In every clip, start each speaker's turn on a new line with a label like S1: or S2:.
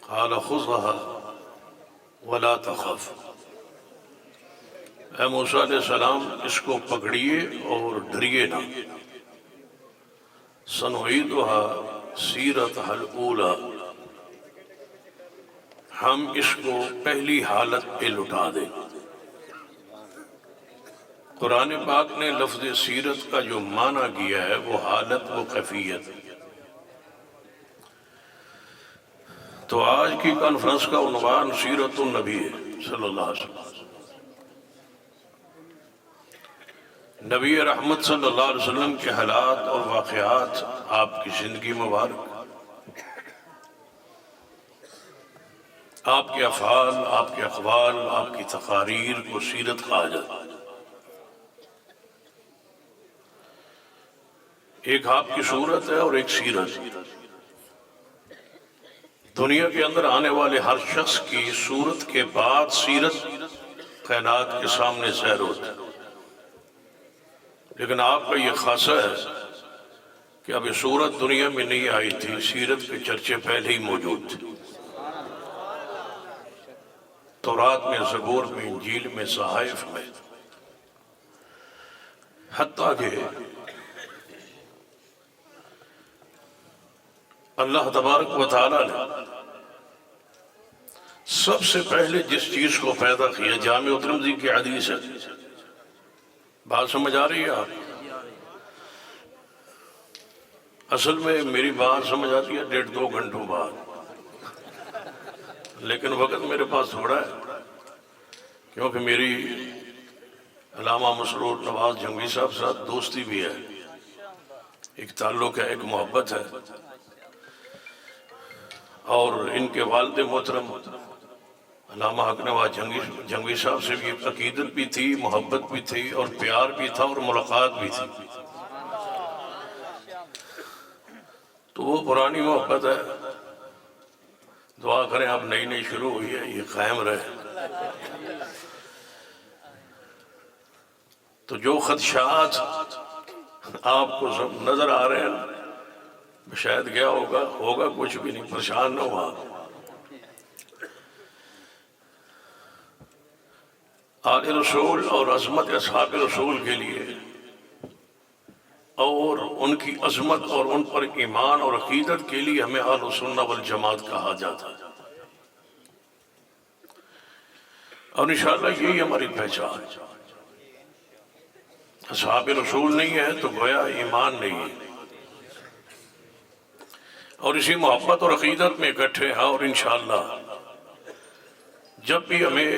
S1: قال خذها ولا تخف، اے موسیٰ علیہ السلام اس کو پکڑیے اور ڈریے نہ. سنعیدها سیرتها الاولی، ہم اس کو پہلی حالت پہ لٹا دیں. قرآن پاک نے لفظ سیرت کا جو معنی کیا ہے وہ حالت و کیفیت. تو آج کی کانفرنس کا عنوان سیرت النبی ہے صلی اللہ علیہ وسلم. نبی رحمت صلی اللہ علیہ وسلم کے حالات اور واقعات، آپ کی زندگی مبارک، آپ کے افعال، آپ کے اقوال، آپ کی تقاریر کو سیرت کہا جاتا ہے. ایک آپ کی صورت ہے اور ایک سیرت. دنیا کے اندر آنے والے ہر شخص کی صورت کے بعد سیرت کائنات کے سامنے ظاہر ہوتی ہے. لیکن آپ کا یہ خاصہ ہے کہ اب یہ صورت دنیا میں نہیں آئی تھی، سیرت کے چرچے پہلے ہی موجود تھے. تورات میں، زبور میں، انجیل میں، صحائف میں، حتیٰ کہ اللہ تبارک و تعالیٰ نے سب سے پہلے جس چیز کو پیدا کیا، جامع ترمذی کی حدیث ہے. بات سمجھ آ رہی ہے آپ؟ اصل میں میری بات سمجھ آتی ہے 1.5-2 گھنٹوں بعد، لیکن وقت میرے پاس تھوڑا ہے کیونکہ میری علامہ مسرور نواز جنگوی صاحب ساتھ دوستی بھی ہے، ایک تعلق ہے، ایک محبت ہے. اور ان کے والد محترم علامہ حق نواز جنگوی صاحب سے بھی ایک عقیدت بھی تھی، محبت بھی تھی، اور پیار بھی تھا، اور ملاقات بھی تھی. تو وہ پرانی محبت ہے. دعا کریں اب نئی نئی شروع ہوئی ہے، یہ قائم رہے. تو جو خدشات آپ کو نظر آ رہے ہیں، شاید کیا ہوگا کچھ بھی نہیں، پریشان نہ ہوا. آل رسول اور عظمت اصحاب رسول کے لیے اور ان کی عظمت اور ان پر ایمان اور عقیدت کے لیے ہمیں اہل سنہ والجماعت کہا جاتا ہے. اور انشاءاللہ یہی ہماری پہچان ہے. اصحاب رسول نہیں ہے تو گویا ایمان نہیں ہے. اور اسی محبت اور عقیدت میں اکٹھے ہیں. اور انشاءاللہ جب بھی ہمیں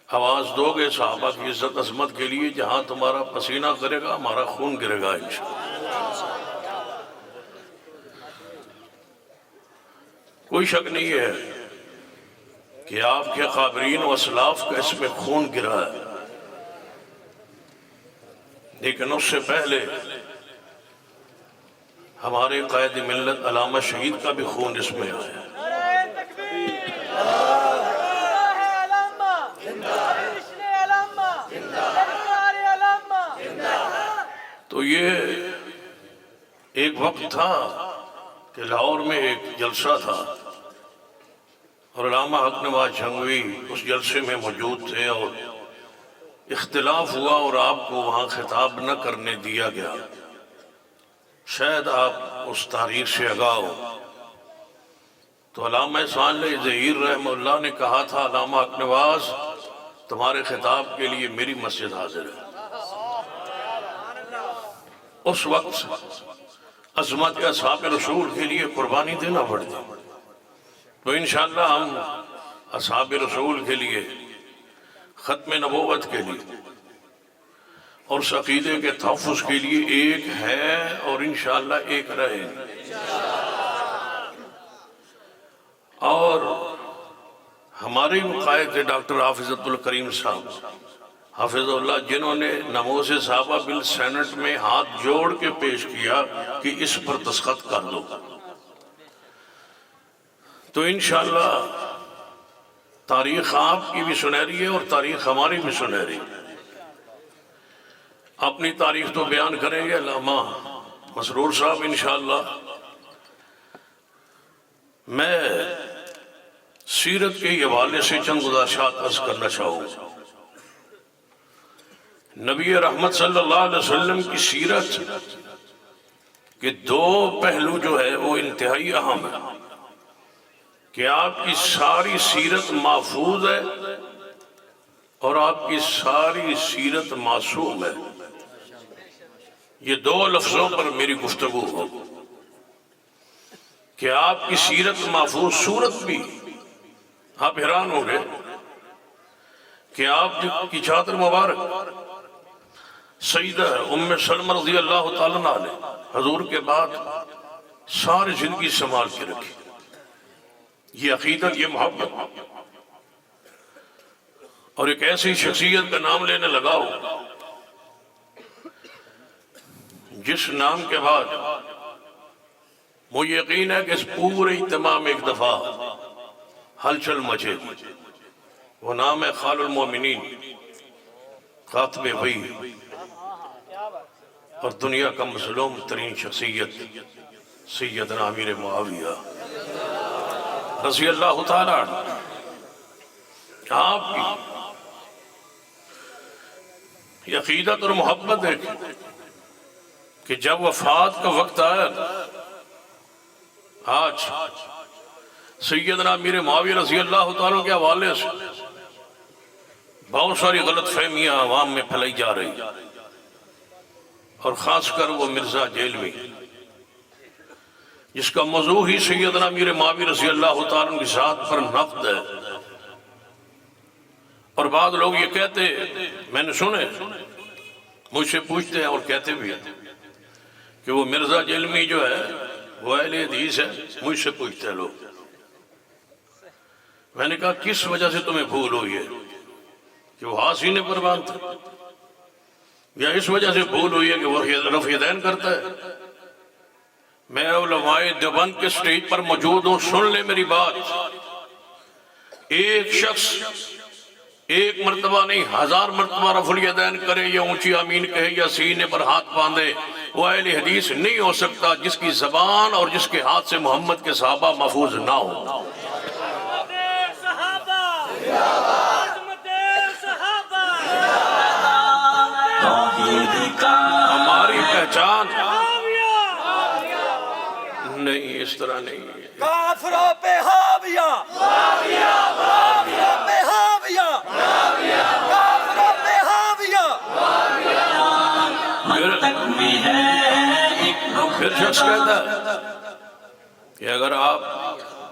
S1: آواز دو گے صحابہ کی عزت عظمت کے لیے، جہاں تمہارا پسینہ کرے گا ہمارا خون گرے گا انشاءاللہ. کوئی شک نہیں ہے کہ آپ کے قابرین و اسلاف کا اس میں خون گرا ہے، لیکن اس سے پہلے ہمارے قائد ملت علامہ شہید کا بھی خون اس میں آیا. تو یہ ایک وقت تھا کہ لاہور میں ایک جلسہ تھا اور علامہ حق نواز جھنگوی اس جلسے میں موجود تھے، اور اختلاف ہوا اور آپ کو وہاں خطاب نہ کرنے دیا گیا. شاید آپ اس تاریخ سے آگاہ ہو. تو علامہ صالح ظہیر رحمہ اللہ نے کہا تھا، علامہ حق نواز تمہارے خطاب کے لیے میری مسجد حاضر ہے. اس وقت عظمت اصحاب رسول کے لیے قربانی دینا پڑتی. تو انشاءاللہ ہم اصحاب رسول کے لیے، ختم نبوت کے لیے اور اس عقیدے کے تحفظ کے لیے ایک ہے اور انشاءاللہ ایک رہے. اور ہمارے قائد ڈاکٹر حافظ عبدالکریم صاحب حافظ اللہ، جنہوں نے ناموس صحابہ بل سینٹ میں ہاتھ جوڑ کے پیش کیا کہ اس پر دستخط کر دو. تو انشاءاللہ تاریخ آپ کی بھی سنہری ہے اور تاریخ ہماری بھی سنہری. اپنی تاریخ تو بیان کریں گے علامہ مسرور صاحب انشاءاللہ، میں سیرت کے حوالے سے چند گزارشات عرض کرنا چاہوں گا۔ نبی رحمت صلی اللہ علیہ وسلم کی سیرت کے دو پہلو جو ہے وہ انتہائی اہم ہے کہ آپ کی ساری سیرت محفوظ ہے اور آپ کی ساری سیرت معصوم ہے۔ یہ دو لفظوں پر میری گفتگو ہو کہ آپ کی سیرت محفوظ، صورت بھی آپ حیران ہو گئے کہ آپ کی چادر مبارک سیدہ ام سلمہ رضی اللہ تعالیٰ عنہ حضور کے بعد ساری زندگی سنبھال کے رکھی۔ یہ عقیدت، یہ محبت، اور ایک ایسی شخصیت کا نام لینے لگاؤ جس نام کے بعد مجھے یقین ہے کہ اس پورے اجتماع میں ایک دفعہ ہلچل مچے گی۔ وہ نام ہے خال المومنین، خاتم وحی اور دنیا کا مظلوم ترین شخصیت سیدنا امیر معاویہ رضی اللہ تعالیٰ عنہ۔ آپ کی عقیدت اور محبت ہے کہ جب وفات کا وقت آیا، آج سیدنا امیر معاویہ رضی اللہ تعالیٰ کے حوالے سے بہت ساری غلط فہمیاں عوام میں پھیلائی جا رہی، اور خاص کر وہ مرزا جیلوی جس کا موضوع ہی سیدنا امیر معاویہ رضی اللہ تعالیٰ کی ذات پر نقد ہے۔ اور بعض لوگ یہ کہتے، میں نے سنے، مجھ سے پوچھتے ہیں اور کہتے بھی ہیں کہ وہ مرزا جیلوی جو ہے وہ اہل حدیث ہے۔ مجھ سے پوچھتے ہیں لوگ۔ میں نے کہا کس وجہ سے تمہیں بھول ہوئی ہے کہ وہ ہاتھ سینے پر باندھتا ہے، یا اس وجہ سے بھول ہوئی ہے کہ وہ رفع یدین کرتا ہے؟ میں علماء دیوبند کے سٹیج پر موجود ہوں، سن لے میری بات۔ ایک شخص ایک مرتبہ نہیں، 1000 مرتبہ رفع الیدین کرے یا اونچی آمین کہے یا سینے پر ہاتھ باندھے، وہ اہل حدیث نہیں ہو سکتا جس کی زبان اور جس کے ہاتھ سے محمد کے صحابہ محفوظ نہ ہو۔ ہماری پہچان نہیں اس طرح نہیں ہے۔
S2: کافروں پہ حاویہ، کافروں پہ حاویہ، کافروں پہ حاویہ۔
S1: پھر شخص کہتا ہے کہ اگر آپ،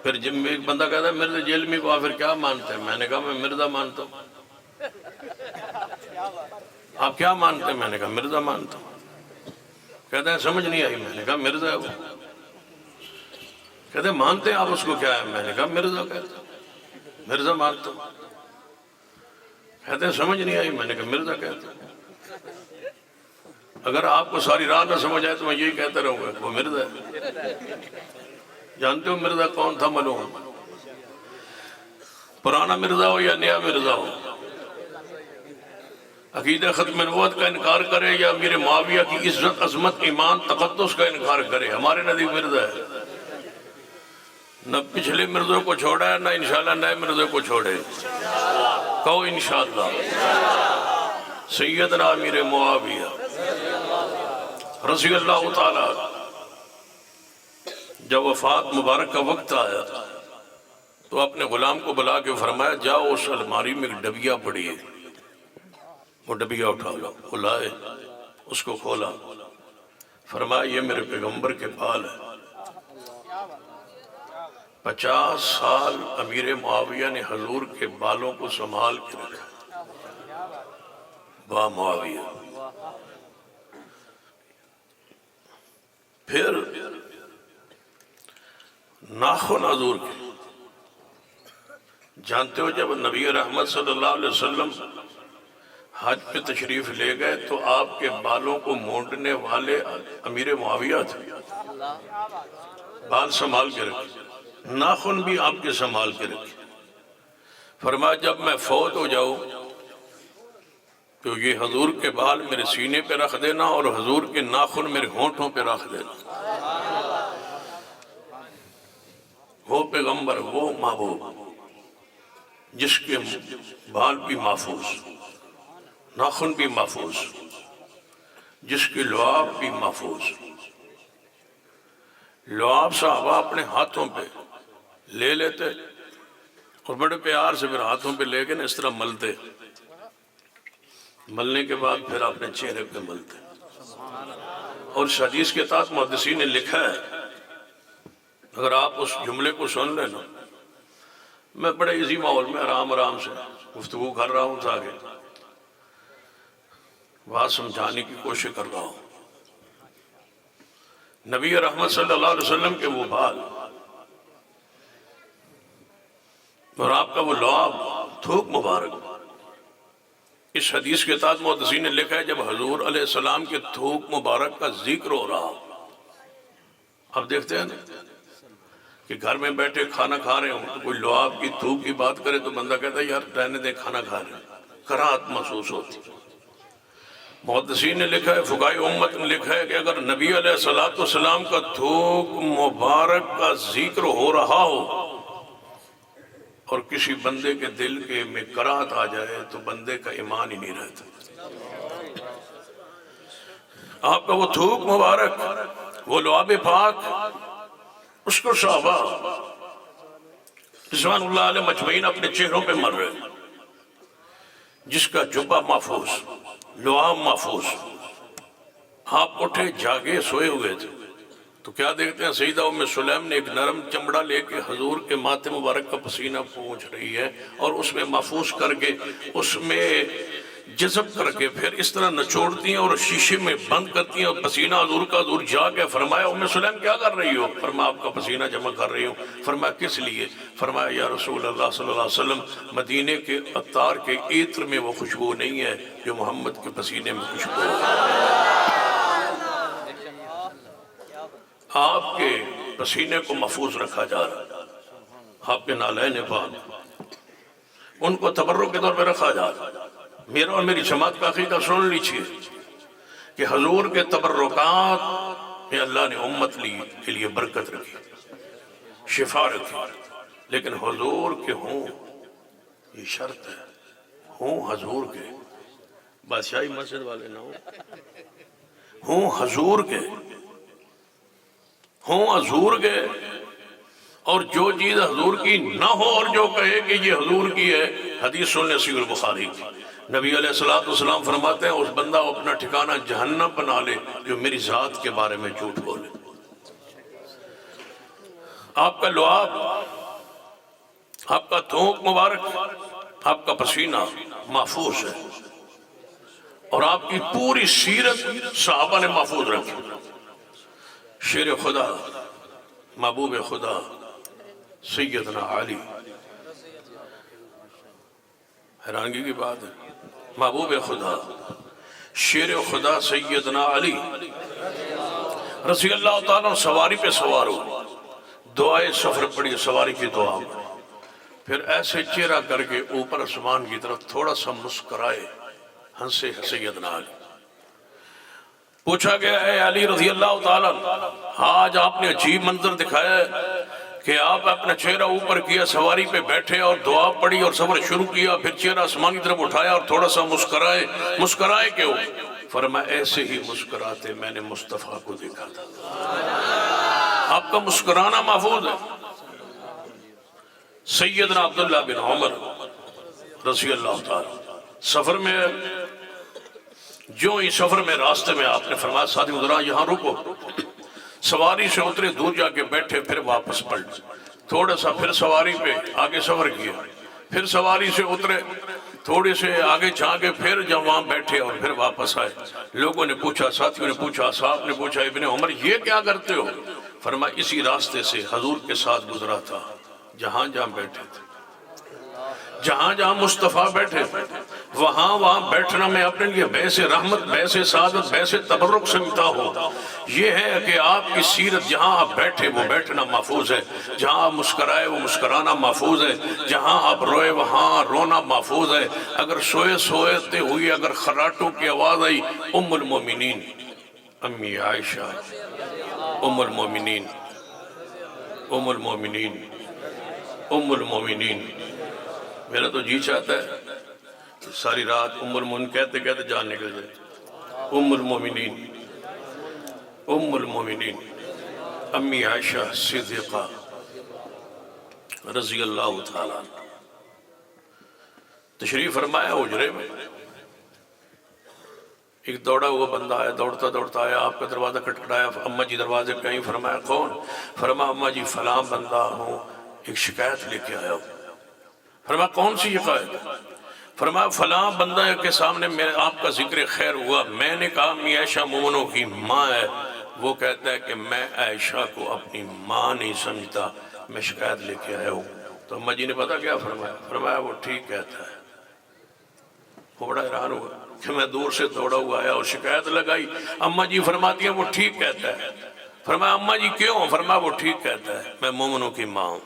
S1: پھر جب میں ایک بندہ کہتا ہے مرزا جیلوی کو آپ پھر کیا مانتے ہیں؟ میں نے کہا میں مرزا مانتا ہوں۔ آپ کیا مانتے ہیں؟ میں نے کہا مرزا مانتا ہوں۔ کہتے ہیں سمجھ نہیں آئی۔ میں نے کہا مرزا ہے وہ۔ کہتے ہیں مانتے ہیں آپ اس کو؟ کیا ہے؟ میں نے کہا مرزا کہتا ہوں، مرزا مانتا ہوں۔ کہتے ہیں سمجھ نہیں آئی۔ میں نے کہا مرزا کہتا ہوں۔ اگر آپ کو ساری رات نہ سمجھ آئے تو میں یہی کہتا رہوں گا وہ مرزا ہے۔ جانتے ہو مرزا کون تھا؟ معلوم؟ پرانا مرزا ہو یا نیا مرزا ہو، عقیدہ ختم نبوت کا انکار کرے یا امیر معاویہ کی عزت، عظمت، ایمان، تقدس کا انکار کرے، ہمارے نزدیک مرزا ہے۔ نہ پچھلے مرزوں کو چھوڑا ہے، نہ انشاءاللہ نئے مرزوں کو چھوڑے۔ کہو انشاءاللہ۔ سیدنا امیر معاویہ رضی اللہ تعالیٰ جب وفات مبارک کا وقت آیا تو اپنے غلام کو بلا کے فرمایا جاؤ اس الماری میں ایک ڈبیا پڑی ہے، وہ ڈبیا اٹھا لو۔ وہ لائے، اس کو کھولا، فرمایا یہ میرے پیغمبر کے بال ہے۔ 50 سال امیر معاویہ نے حضور کے بالوں کو سنبھال کے رکھا۔ با معاویہ۔ پھر ناخن حضور کے، جانتے ہو جب نبی رحمت صلی اللہ علیہ وسلم حج پہ تشریف لے گئے تو آپ کے بالوں کو مونڈنے والے امیر معاویہ تھے۔ بال سنبھال کے رکھے، ناخن بھی آپ کے سنبھال کے رکھے۔ فرمایا جب میں فوت ہو جاؤں تو یہ حضور کے بال میرے سینے پہ رکھ دینا اور حضور کے ناخن میرے ہونٹوں پہ رکھ دینا۔ وہ پیغمبر، وہ محبوب جس کے بال بھی محفوظ، ناخن بھی محفوظ، جس کے لعاب بھی محفوظ۔ لعاب صحابہ اپنے ہاتھوں پہ لے لیتے اور بڑے پیار سے پھر ہاتھوں پہ لے کے اس طرح ملتے، ملنے کے بعد پھر اپنے چہرے پہ ملتے۔ اور اس حدیث کے تحت محدثین نے لکھا ہے، اگر آپ اس جملے کو سن لیں نا، میں بڑے ایزی ماحول میں آرام سے گفتگو کر رہا ہوں، تاکہ بات سمجھانے کی کوشش کر رہا ہوں۔ نبی رحمت صلی اللہ علیہ وسلم کے وہ بال اور آپ کا وہ لعاب، تھوک مبارک، اس حدیث کے تحت محدثین نے لکھا ہے جب حضور علیہ السلام کے تھوک مبارک کا ذکر ہو رہا، اب دیکھتے ہیں نا کہ گھر میں بیٹھے کھانا کھا رہے ہوں تو کوئی لعاب کی تھوک کی بات کرے تو بندہ کہتا ہے یار رہنے دے، کھانا کھا رہے ہیں، کراہت محسوس ہوتی۔ محدثین نے لکھا ہے، فقہائے امت نے لکھا ہے کہ اگر نبی علیہ السلام کا تھوک مبارک کا ذکر ہو رہا ہو اور کسی بندے کے دل کے میں کراہت آ جائے تو بندے کا ایمان ہی نہیں رہتا۔ آپ کا وہ تھوک مبارک، وہ لعاب پاک، اس کو صحابہ رضوان اللہ علیہ مجمعین اپنے چہروں پہ مر رہے، جس کا جبہ محفوظ، لعاب محفوظ۔ آپ اٹھے، جاگے، سوئے ہوئے تھے تو کیا دیکھتے ہیں، سیدہ ام سلیم نے ایک نرم چمڑا لے کے حضور کے ماتھے مبارک کا پسینہ پہنچ رہی ہے اور اس میں محفوظ کر کے، اس میں جذب کر کے پھر اس طرح نچوڑتی ہیں اور شیشے میں بند کرتی ہیں، اور پسینہ حضور کا حضور جا کے فرمایا ام سلیم کیا کر رہی ہو؟ فرمایا آپ کا پسینہ جمع کر رہی ہوں۔ فرمایا کس لیے؟ فرمایا یا رسول اللہ صلی اللہ علیہ وسلم، مدینے کے عطار کے عطر میں وہ خوشبو نہیں ہے جو محمد کے پسینے میں خوشبو ہے۔ آپ کے پسینے کو محفوظ رکھا جا رہا، آپ کے نالین پاک ان کو تبرک کے طور پہ رکھا جا رہا۔ میرا اور میری جماعت کا عقیدہ سن لیجیے کہ حضور کے تبرکات میں اللہ نے امت کے لیے برکت رکھی، شفا رکھی، لیکن حضور کے ہوں، یہ شرط ہے، ہوں حضور کے، بادشاہی مسجد والے نہ ہوں حضور کے، ہوں حضور کے، اور جو چیز حضور کی نہ ہو اور جو کہے کہ یہ حضور کی ہے، حدیث سننے صحیح البخاری کی، نبی علیہ السلام فرماتے ہیں اس بندہ کو اپنا ٹھکانہ جہنم بنا لے جو میری ذات کے بارے میں جھوٹ بولے۔ آپ کا لعاب، آپ کا تھوک مبارک، آپ کا پسینہ محفوظ ہے، اور آپ کی پوری سیرت صحابہ نے محفوظ رکھی۔ شیر خدا، محبوب خدا سیدنا علی، حیرانگی کی بات ہے، محبوب خدا شیر خدا سیدنا علی رضی اللہ تعالیٰ سواری پہ سوار ہو، دعائے سفر پڑی، سواری کی دعا، پھر ایسے چہرہ کر کے اوپر آسمان کی طرف تھوڑا سا مسکرائے، ہنسے سیدنا علی۔ پوچھا گیا اے علی رضی اللہ تعالیٰ، آج آپ نے عجیب منظر دکھایا ہے کہ آپ اپنا چہرہ اوپر کیا، سواری پہ بیٹھے اور دعا پڑی اور سفر شروع کیا، پھر چہرہ آسمان کی طرف اٹھایا اور تھوڑا سا مسکرائے۔ مسکرائے کیوں؟ فرمایا ایسے ہی مسکراتے میں نے مصطفیٰ کو دیکھا تھا۔ آپ کا مسکرانا محفوظ ہے۔ سیدنا عبداللہ بن عمر رضی اللہ تعالیٰ سفر میں، جو ہی سفر میں راستے میں آپ نے فرمایا ساتھی ذرا یہاں رکو، سواری سے اترے، دور جا کے بیٹھے، پھر واپس پلٹ، تھوڑا سا پھر سواری پہ آگے سفر کیا، پھر سواری سے اترے، تھوڑے سے آگے جا کے پھر جب وہاں بیٹھے اور پھر واپس آئے۔ لوگوں نے پوچھا، ساتھیوں نے پوچھا، صاحب نے پوچھا ابن عمر یہ کیا کرتے ہو؟ فرمایا اسی راستے سے حضور کے ساتھ گزرا تھا، جہاں جہاں بیٹھے تھے، جہاں جہاں مصطفیٰ بیٹھے وہاں بیٹھنا میں اپنے لیے بحث رحمت، بحث سعادت، بحث تبرک سمجھتا ہوں۔ یہ ہے کہ آپ کی سیرت جہاں آپ بیٹھے وہ بیٹھنا محفوظ ہے، جہاں آپ مسکرائے وہ مسکرانا محفوظ ہے، جہاں آپ روئے وہاں رونا محفوظ ہے۔ اگر سوئے ہوئی اگر خراٹوں کی آواز آئی، ام المومنین امی عائشہ، ام المومنین ام المومنین. میرا تو جی چاہتا ہے کہ ساری رات ام المومنین کہتے کہتے جان نکل جائے. ام المومنین، ام المومنین امی عائشہ صدیقہ رضی اللہ تعالیٰ عنہ تشریف فرمایا حجرے میں. ایک دوڑا ہوا بندہ آیا، دوڑتا دوڑتا آیا، آپ کا دروازہ کھٹکھٹایا. اماں جی دروازے پہ آئیں. فرمایا کون؟ فرمایا اماں جی فلاں بندہ ہوں، ایک شکایت لے کے آیا ہوں. فرمایا کون سی شکایت؟ فرمایا فلاں بندہ کے سامنے آپ کا ذکر خیر ہوا. میں نے کہا امی عائشہ مومنوں کی ماں ہے، وہ کہتا ہے کہ میں عائشہ کو اپنی ماں نہیں سمجھتا، میں شکایت لے کے آیا ہوں. تو اماں جی نے پتا کیا فرمایا؟ فرمایا وہ ٹھیک کہتا ہے. وہ بڑا حیران ہوا کہ میں دور سے دوڑا ہوا آیا اور شکایت لگائی. اماں جی فرماتی ہیں وہ ٹھیک کہتا ہے. فرمایا اماں جی کیوں؟ فرمایا وہ ٹھیک کہتا ہے، میں مومنوں کی ماں ہوں.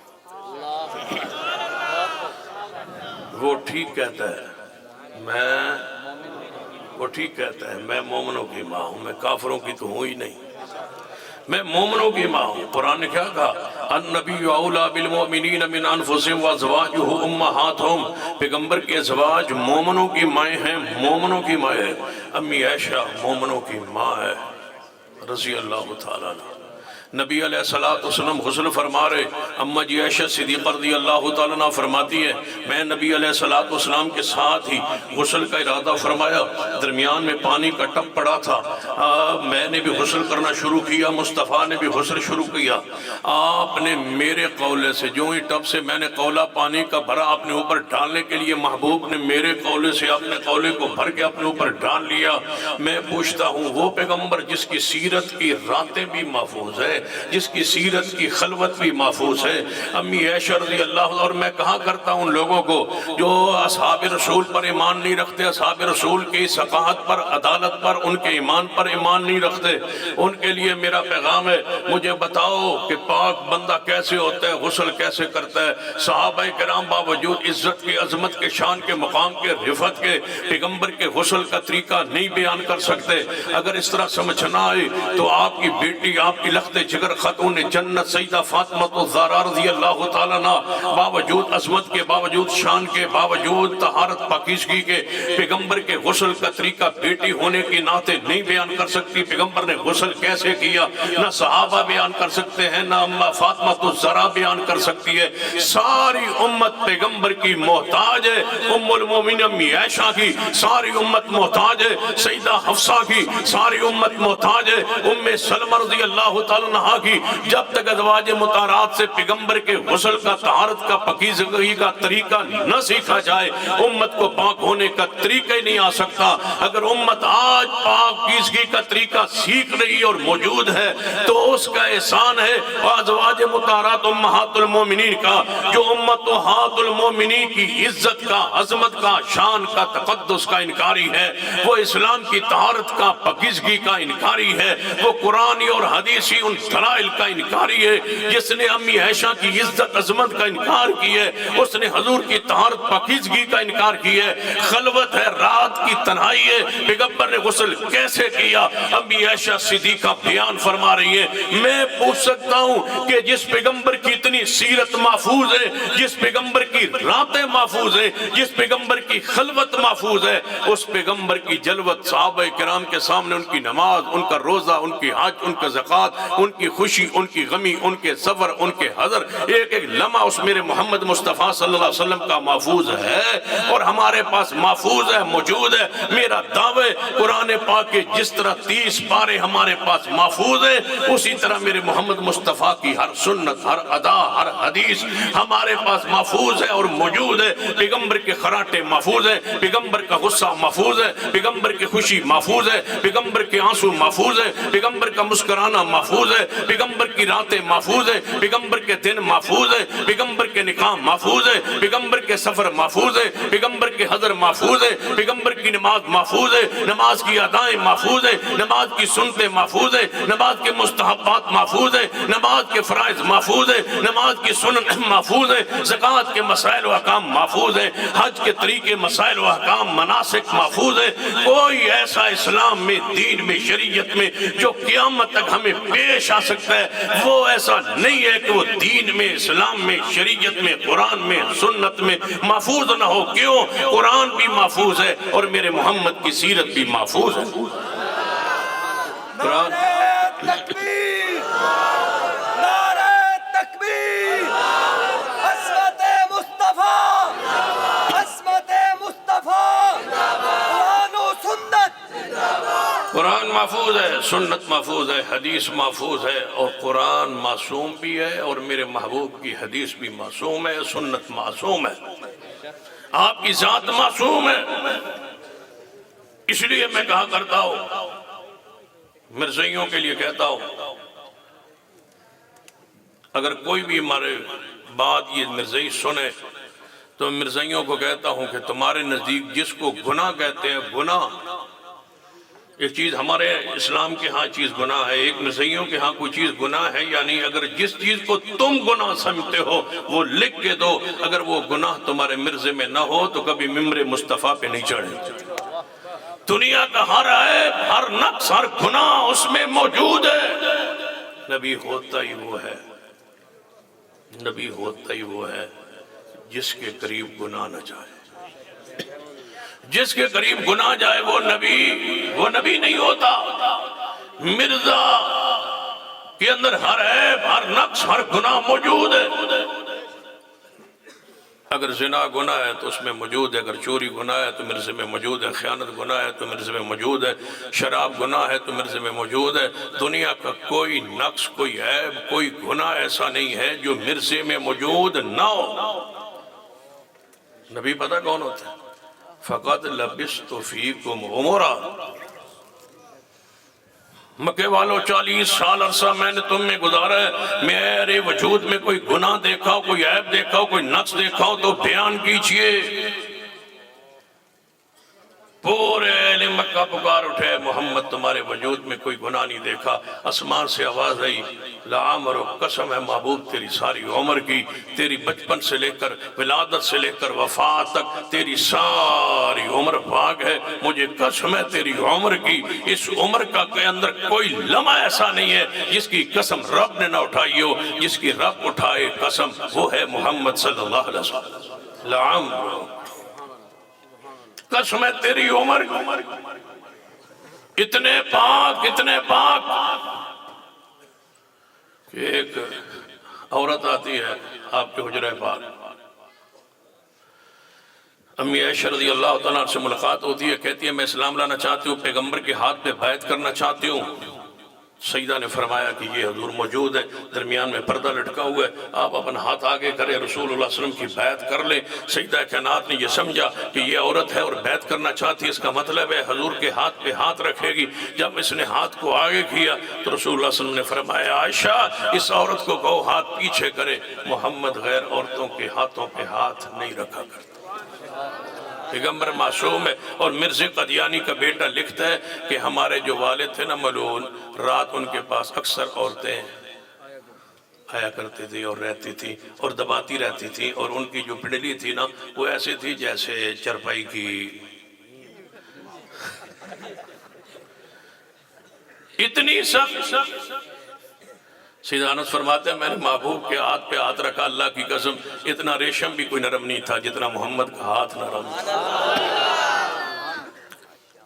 S1: وہ ٹھیک کہتا ہے وہ ٹھیک کہتا ہے میں مومنوں کی ماں ہوں، میں کافروں کی تو ہوں ہی نہیں، میں مومنوں کی ماں ہوں. قرآن نے کیا کہا؟ النبی اولا بالمؤمنین من انفسہم وازواجہ امہاتہم. پیغمبر کے ازواج مومنوں کی مائیں ہیں، مومنوں کی مائیں ہیں. امی عائشہ مومنوں کی ماں ہے رضی اللہ تعالیٰ عنہ. نبی علیہ السلام غسل فرما رہے. اماں جی عائشہ صدیقہ رضی اللہ تعالیٰ عنہ فرماتی ہے میں نبی علیہ السلام کے ساتھ ہی غسل کا ارادہ فرمایا. درمیان میں پانی کا ٹپ پڑا تھا. میں نے بھی غسل کرنا شروع کیا، مصطفیٰ نے بھی غسل شروع کیا. آپ نے میرے قولے سے، جو ہی ٹپ سے میں نے قولہ پانی کا بھرا اپنے اوپر ڈالنے کے لیے، محبوب نے میرے قولے سے اپنے قولے کو بھر کے اپنے اوپر ڈال لیا. میں پوچھتا ہوں وہ پیغمبر جس کی سیرت کی راتیں بھی محفوظ ہے، جس کی سیرت کی خلوت بھی محفوظ ہے، امی عائشہ رضی اللہ. اور میں کہا کرتا ہوں لوگوں کو جو اصحاب رسول پر ایمان نہیں رکھتے، اصحاب رسول کی ثقافت پر، عدالت پر، ان کے ایمان پر ایمان نہیں رکھتے، ان کے لیے میرا پیغام ہے مجھے بتاؤ کہ پاک بندہ کیسے ہوتا ہے، غسل کیسے کرتا ہے. صحابہ کرام باوجود عزت کی، عظمت کے، شان کے، مقام کے، رفعت کے، پیغمبر کے غسل کا طریقہ نہیں بیان کر سکتے. اگر اس طرح سمجھنا آئے تو آپ کی بیٹی، آپ کی لخت جگر خاتون جنت سیدہ فاطمہ الزہرا رضی اللہ تعالیٰ عنہ باوجود عظمت کے، باوجود شان کے، باوجود طہارت پاکیزگی کے، پیغمبر کے غسل کا طریقہ بیٹی ہونے کی ناطے نہیں بیان کر سکتی. پیغمبر نے غسل کیسے کیا نہ صحابہ بیان کر سکتے ہیں، نہ اماں فاطمہ الزہرا بیان کر سکتی ہے. ساری امت پیغمبر کی محتاج ہے. ام المومنین امی عائشہ کی ساری امت محتاج ہے، سیدہ حفصہ کی ساری امت محتاج ہے، ام سلمہ رضی اللہ تعالیٰ عنہ کی. جب تک ازواج مطہرات سے پیغمبر کے غسل کا، طہارت کا، پاکیزگی کا طریقہ نہ سیکھا جائے، امت کو پاک ہونے کا طریقہ ہی نہیں آ سکتا. اگر امت آج پاکیزگی کا طریقہ سیکھ رہی اور موجود ہے تو اس کا احسان ہے ازواج مطہرات امہات المومنین کا، جو امہات المومنین کی عزت کا، عظمت کا، شان کا، تقدس کا انکاری ہے، وہ اسلام کی طہارت کا، پاکیزگی کا انکاری ہے، وہ قرآنی اور حدیثی ان دلائل کا انکاری ہے. جس نے امی عائشہ کی عزت عظمت کا انکار کی ہے، اس نے حضور کی طہارت پاکیزگی کا انکار کی ہے. خلوت ہے، رات کی تنہائی ہے، پیغمبر نے غسل کیسے کیا امی عائشہ صدیقہ بیان فرما رہی ہے. میں پوچھ سکتا ہوں کہ جس پیغمبر کی اتنی سیرت محفوظ ہے، جس پیغمبر کی راتیں محفوظ ہیں، جس پیغمبر کی خلوت محفوظ ہے، اس پیغمبر کی جلوت صحابہ کرام کے سامنے، ان کی نماز، ان کا روزہ، ان کی حج، ان کا زکوٰۃ، ان کی خوشی، ان کی غمی، ان کے صبر، ان کے حضر، ایک ایک لمحہ اس میرے محمد مصطفیٰ صلی اللہ علیہ وسلم کا محفوظ ہے اور ہمارے پاس محفوظ ہے، موجود ہے. میرا دعوے قرآن پاک کے جس طرح 30 پارے ہمارے پاس محفوظ ہیں، اسی طرح میرے محمد مصطفیٰ کی ہر سنت، ہر ادا، ہر حدیث ہمارے پاس محفوظ ہے اور موجود ہے. پیغمبر کے خراٹے محفوظ ہیں، پیغمبر کا غصہ محفوظ ہے، پیغمبر کی خوشی محفوظ ہے، پیغمبر کے آنسو محفوظ ہے، پیغمبر کا مسکرانا محفوظ ہے، پیغمبر کی راتیں محفوظ ہے، پیغمبر کے دن محفوظ ہے، پیغمبر کے نکاح محفوظ ہے، پیغمبر کے سفر محفوظ ہے، پیغمبر کے حضر محفوظ ہے، پیغمبر کی نماز محفوظ ہے، نماز کی ادائیں محفوظ ہے، نماز کی سنتیں محفوظ ہے، نماز کے مستحبات محفوظ ہے، نماز کے فرائض محفوظ ہے، نماز کی سنن محفوظ ہے، زکوٰۃ کے مسائل و احکام محفوظ ہے، حج کے طریقے، مسائل و احکام، مناسک محفوظ ہے. کوئی ایسا اسلام میں، دین میں، شریعت میں جو قیامت تک ہمیں پیش پیش آ سکتا ہے وہ ایسا نہیں ہے کہ وہ دین میں، اسلام میں، شریعت میں، قرآن میں، سنت میں محفوظ نہ ہو۔ کیوں؟ قرآن بھی محفوظ ہے اور میرے محمد کی سیرت بھی محفوظ ہے۔ قرآن
S2: نعرہ تکبیر، نعرہ تکبیر، عصمت مصطفیٰ، عصمت مصطفیٰ، قرآن و سنت۔
S1: قرآن محفوظ ہے، سنت محفوظ ہے، حدیث محفوظ ہے، اور قرآن معصوم بھی ہے اور میرے محبوب کی حدیث بھی معصوم ہے، سنت معصوم ہے، آپ کی ذات معصوم ہے۔ اس لیے میں کہا کرتا ہوں، مرزائیوں کے لیے کہتا ہوں، اگر کوئی بھی ہمارے بات یہ مرزائی سنے تو مرزائیوں کو کہتا ہوں کہ تمہارے نزدیک جس کو گناہ کہتے ہیں، گناہ ایک چیز ہمارے اسلام کے ہاں چیز گناہ ہے، ایک مرزائیوں کے ہاں کوئی چیز گناہ ہے، یعنی اگر جس چیز کو تم گناہ سمجھتے ہو وہ لکھ کے دو، اگر وہ گناہ تمہارے مرزے میں نہ ہو تو کبھی ممبر مصطفیٰ پہ نہیں چڑھے۔ دنیا کا ہر عیب، ہر نقص، ہر گناہ اس میں موجود ہے۔ نبی ہوتا ہی وہ ہے، نبی ہوتا ہی وہ ہے جس کے قریب گناہ نہ جائے، جس کے قریب گناہ جائے وہ نبی نہیں ہوتا۔ مرزا کے اندر ہر عیب، ہر نقص، ہر گناہ موجود ہے۔ اگر زنا گناہ ہے تو اس میں موجود ہے، اگر چوری گناہ ہے تو مرزے میں موجود ہے، خیانت گناہ ہے تو مرزے میں موجود ہے، شراب گناہ ہے تو مرزے میں موجود ہے۔ دنیا کا کوئی نقص، کوئی عیب، کوئی گناہ ایسا نہیں ہے جو مرزے میں موجود نہ ہو۔ نبی پتہ کون ہوتا ہے؟ فقط لبثت فیکم عمرا، مکے والوں 40 سال عرصہ میں نے تم میں گزارا ہے، میرے وجود میں کوئی گناہ دیکھا ہو، کوئی عیب دیکھا ہو، کوئی نقص دیکھا ہو تو بیان کیجئے۔ پورے اہل مکہ پکار اٹھے، محمد تمہارے وجود میں کوئی گناہ نہیں دیکھا۔ آسمان سے آواز آئی، لعمرک، قسم ہے محبوب تیری ساری عمر کی، تیری بچپن سے لے کر ولادت سے لے کر وفات تک تیری ساری عمر پاک ہے، مجھے قسم ہے تیری عمر کی، اس عمر کا کے اندر کوئی لمحہ ایسا نہیں ہے جس کی قسم رب نے نہ اٹھائی ہو، جس کی رب اٹھائے قسم وہ ہے محمد صلی اللہ علیہ وسلم۔ لعمرک، قسم ہے تیری عمر، اتنے پاک کہ ایک عورت آتی ہے آپ کے حجرہ پاک، امی عائشہ رضی اللہ تعالیٰ سے ملاقات ہوتی ہے، کہتی ہے میں اسلام لانا چاہتی ہوں، پیغمبر کے ہاتھ پہ بیعت کرنا چاہتی ہوں۔ سیدہ نے فرمایا کہ یہ حضور موجود ہے، درمیان میں پردہ لٹکا ہوا ہے، آپ اپنا ہاتھ آگے کریں، رسول اللہ صلی اللہ علیہ وسلم کی بیعت کر لیں۔ سیدہ کائنات نے یہ سمجھا کہ یہ عورت ہے اور بیعت کرنا چاہتی ہے، اس کا مطلب ہے حضور کے ہاتھ پہ ہاتھ رکھے گی۔ جب اس نے ہاتھ کو آگے کیا تو رسول اللہ صلی اللہ علیہ وسلم نے فرمایا عائشہ اس عورت کو کہو ہاتھ پیچھے کرے، محمد غیر عورتوں کے ہاتھوں پہ ہاتھ نہیں رکھا کرتا۔ پیغمبر معصوم ہے۔ اور مرزا قادیانی کا بیٹا لکھتا ہے کہ ہمارے جو والد تھے نا ملعون، رات ان کے پاس اکثر عورتیں آیا کرتی تھی اور رہتی تھی اور دباتی رہتی تھی، اور ان کی جو پنڈلی تھی نا وہ ایسے تھی جیسے چرپائی کی، اتنی سخت۔ سیدہ انس فرماتے ہیں میں نے محبوب کے ہاتھ پہ ہاتھ رکھا، اللہ کی قسم اتنا ریشم بھی کوئی نرم نہیں تھا جتنا محمد کا ہاتھ نرم تھا۔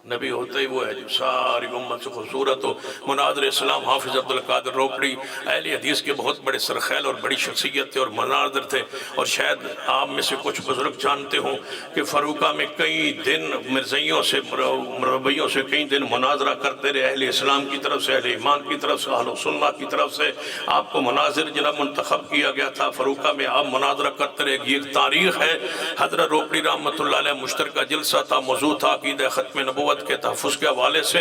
S1: نبی ہوتا ہی وہ ہے جو ساری امت سے خوبصورت ہو۔ مناظر اسلام حافظ عبدالقادر روپڑی اہل حدیث کے بہت بڑے سرخیل اور بڑی شخصیت تھے اور مناظر تھے، اور شاید آپ میں سے کچھ بزرگ جانتے ہوں کہ فروقہ میں کئی دن مرزائیوں سے مربعیوں سے کئی دن مناظرہ کرتے رہے، اہل اسلام کی طرف سے، اہل ایمان کی طرف سے، اہل سنہ کی طرف سے آپ کو مناظر جناب منتخب کیا گیا تھا، فروقہ میں آپ مناظرہ کرتے رہے۔ یہ ایک تاریخ ہے۔ حضرت روپڑی رحمۃ اللہ علیہ مشترکہ جلسہ تھا، موضوع تھا عقیدہ ختم نبوت کے تحفظ کے حوالے سے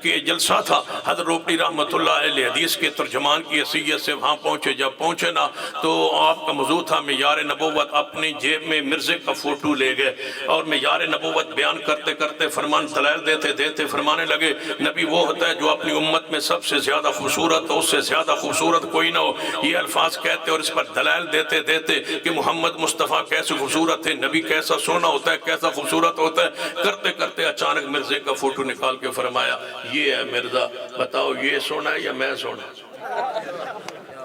S1: کہ یہ جلسہ تھا۔ حضرت روپڑی رحمۃ اللہ علیہ حدیث کے ترجمان کی حیثیت سے وہاں پہنچے، جب پہنچے نا تو آپ کا موضوع تھا معیار نبوت، اپنی جیب میں مرزے کا فوٹو لے گئے اور معیار نبوت بیان کرتے کرتے فرمان دلائل دیتے فرمانے لگے نبی وہ ہوتا ہے جو اپنی امت میں سب سے زیادہ خوبصورت ہو، اس سے زیادہ خوبصورت کوئی نہ ہو، یہ الفاظ کہتے اور اس پر دلائل دیتے کہ محمد مصطفیٰ کیسے خوبصورت ہے، نبی کیسا سونا ہوتا ہے، کیسا خوبصورت ہوتا ہے، کرتے کرتے اچانک مرزے کا فوٹو نکال کے فرمایا یہ ہے مرزا، بتاؤ یہ سونا ہے یا میں سونا؟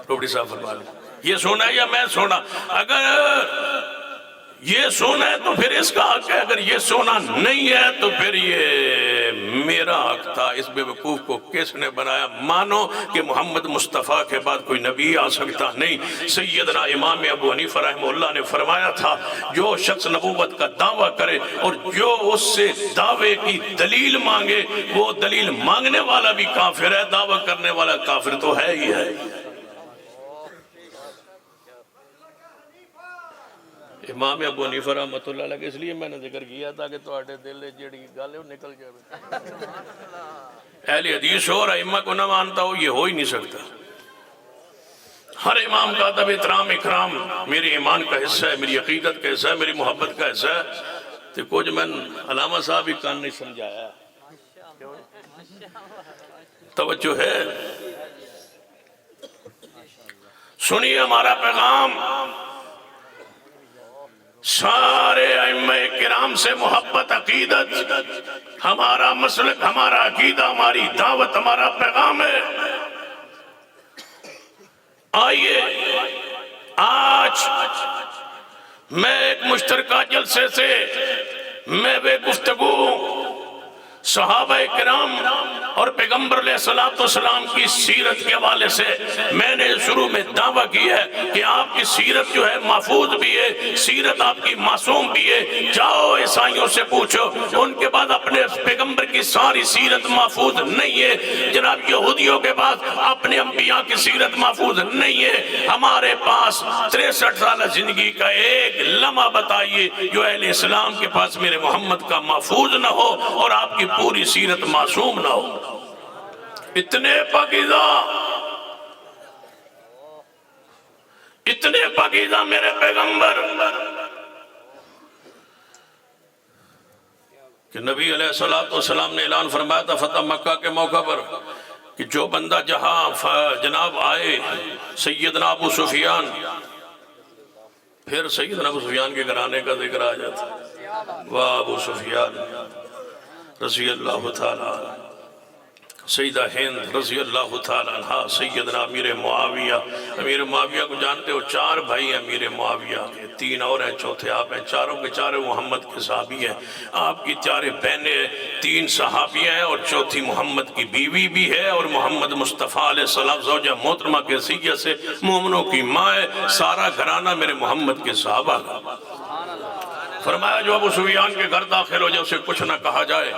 S1: روبڑی صاحب فرما لیں یہ سونا ہے یا میں سونا؟ اگر یہ سونا ہے تو پھر اس کا حق ہے، اگر یہ سونا نہیں ہے تو پھر یہ میرا حق تھا۔ اس بے وقوف کو کس نے بنایا؟ مانو کہ محمد مصطفیٰ کے بعد کوئی نبی آ سکتا نہیں۔ سیدنا امام ابو حنیفہ رحمہ اللہ نے فرمایا تھا جو شخص نبوت کا دعویٰ کرے اور جو اس سے دعوے کی دلیل مانگے وہ دلیل مانگنے والا بھی کافر ہے، دعویٰ کرنے والا کافر تو ہے ہی ہے۔ امام ابو حنیفہ رحمۃ اللہ علیہ، اس لیے میں نے ذکر کیا تھا کہ تواڈے دل جڑی گل ہے وہ نکل جائے۔ اہل حدیث ہو اور ائمہ کو نہ مانتا ہو یہ ہو ہی نہیں سکتا۔ ہر امام کا ادب احترام اکرام میرے ایمان کا حصہ ہے، میری عقیدت کا حصہ ہے، میری محبت کا حصہ ہے۔ تو کچھ میں علامہ صاحب ہی کان نہیں سمجھایا، توجہ ہے؟ سنیے ہمارا پیغام، سارے ائمہ کرام سے محبت، عقیدت، ہمارا مسلک، ہمارا عقیدہ، ہماری دعوت، ہمارا پیغام ہے۔ آئیے آج میں ایک مشترکہ جلسے سے میں بے گفتگو صحابہ کرام اور پیغمبر علیہ السلام کی سیرت کے حوالے سے میں نے شروع میں دعویٰ کی ہے کہ آپ کی سیرت جو ہے محفوظ بھی ہے، سیرت آپ کی معصوم بھی ہے۔ جاؤ عیسائیوں سے پوچھو، ان کے بعد اپنے پیغمبر کی ساری سیرت محفوظ نہیں ہے۔ جناب یہودیوں کے بعد اپنے انبیاء کی سیرت محفوظ نہیں ہے۔ ہمارے پاس 63 سالہ زندگی کا ایک لمحہ بتائیے جو اہل اسلام کے پاس میرے محمد کا محفوظ نہ ہو اور آپ کی پوری سیرت معصوم نہ ہو۔ اتنے پاکیزہ میرے پیغمبر کہ نبی علیہ السلام نے اعلان فرمایا تھا فتح مکہ کے موقع پر کہ جو بندہ جہاں جناب آئے، سیدنا ابو سفیان، پھر سیدنا ابو سفیان کے گھرانے کا ذکر آ جاتا، واہ ابو سفیان رضی اللہ تعالیٰ عنہ، سیدہ ہند رضی اللہ تعالیٰ عنہ، سیدنا امیر معاویہ کو جانتے ہو، 4 بھائی امیر معاویہ کے، 3 اور ہیں، چوتھے آپ ہیں، چاروں کے چاروں محمد کے صحابی ہیں۔ آپ کی 4 بہنیں، 3 صحابی ہیں اور چوتھی محمد کی بیوی بھی ہے، اور محمد مصطفیٰ علیہ السلام زوجہ محترمہ کے حیثیت سے مومنوں کی ماں ہے۔ سارا گھرانہ میرے محمد کے صحابہ کا۔ فرمایا جو ابو سفیان کے گھر داخل ہو جائے اسے کچھ نہ کہا جائے۔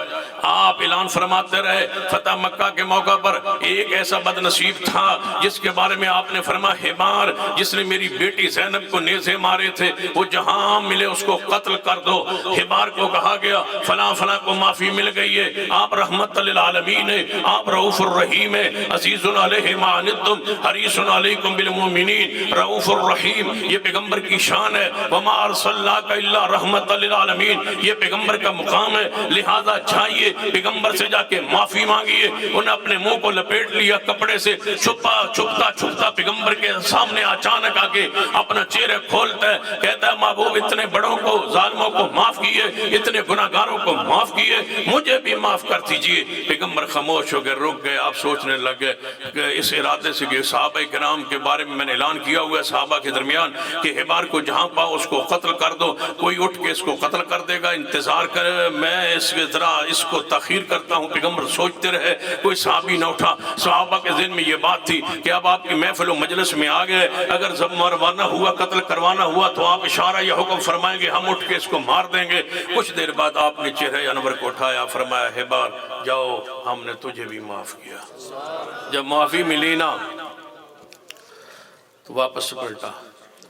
S1: آپ اعلان فرماتے رہے۔ فتح مکہ کے موقع پر ایک ایسا بد نصیب تھا جس کے بارے میں آپ نے فرمایا حمار جس نے میری بیٹی زینب کو نیزے مارے تھے وہ جہاں ملے اس کو قتل کر دو۔ حمار کو کہا گیا فلاں فلاں کو معافی مل گئی ہے، آپ رحمت للعالمین ہیں، آپ رؤوف الرحیم ہیں، عزیز علیہ ما عنتم حریص علیکم بالمؤمنین رؤوف الرحیم۔ یہ پیغمبر کی شان ہے۔ وما ارسلناک الا رحمت للعالمین، یہ پیغمبر کا مقام ہے۔ لہذا چاہیے پیغمبر سے جا کے معافی مانگیے۔ انہیں اپنے منہ کو لپیٹ لیا کپڑے سے، چھپتا پیغمبر کے سامنے اچانک آ کے اپنا چہرہ کھولتا ہے، کہتا ہے محبوب اتنے بڑوں کو ظالموں کو معاف کیے، اتنے گناہگاروں کو معاف کیے، مجھے بھی معاف کر دیجئے۔ پیغمبر خاموش ہو گئے، رک گئے۔ آپ سوچنے لگے کہ اس ارادے سے کہ صحابہ کرام کے بارے میں نے اعلان کیا ہوا ہے صحابہ کے درمیان کہ حمار کو جہاں پاؤ اس کو قتل کر دو، کوئی اٹھ کے اس کو قتل کر دے گا، انتظار کرے، میں اس کو تاخیر کرتا ہوں۔ پیغمبر سوچتے رہے، کوئی صحابی نہ اٹھا۔ صحابہ کے ذہن میں یہ بات تھی کہ اب آپ کی محفل و مجلس میں آ گئے، اگر جب مروانا ہوا، قتل کروانا ہوا تو آپ اشارہ یا حکم فرمائیں گے، ہم اٹھ کے اس کو مار دیں گے۔ کچھ دیر بعد آپ نے چہرہ انور کو اٹھایا، فرمایا حبار جاؤ ہم نے تجھے بھی معاف کیا۔ جب معافی ملی نا تو واپس پلٹا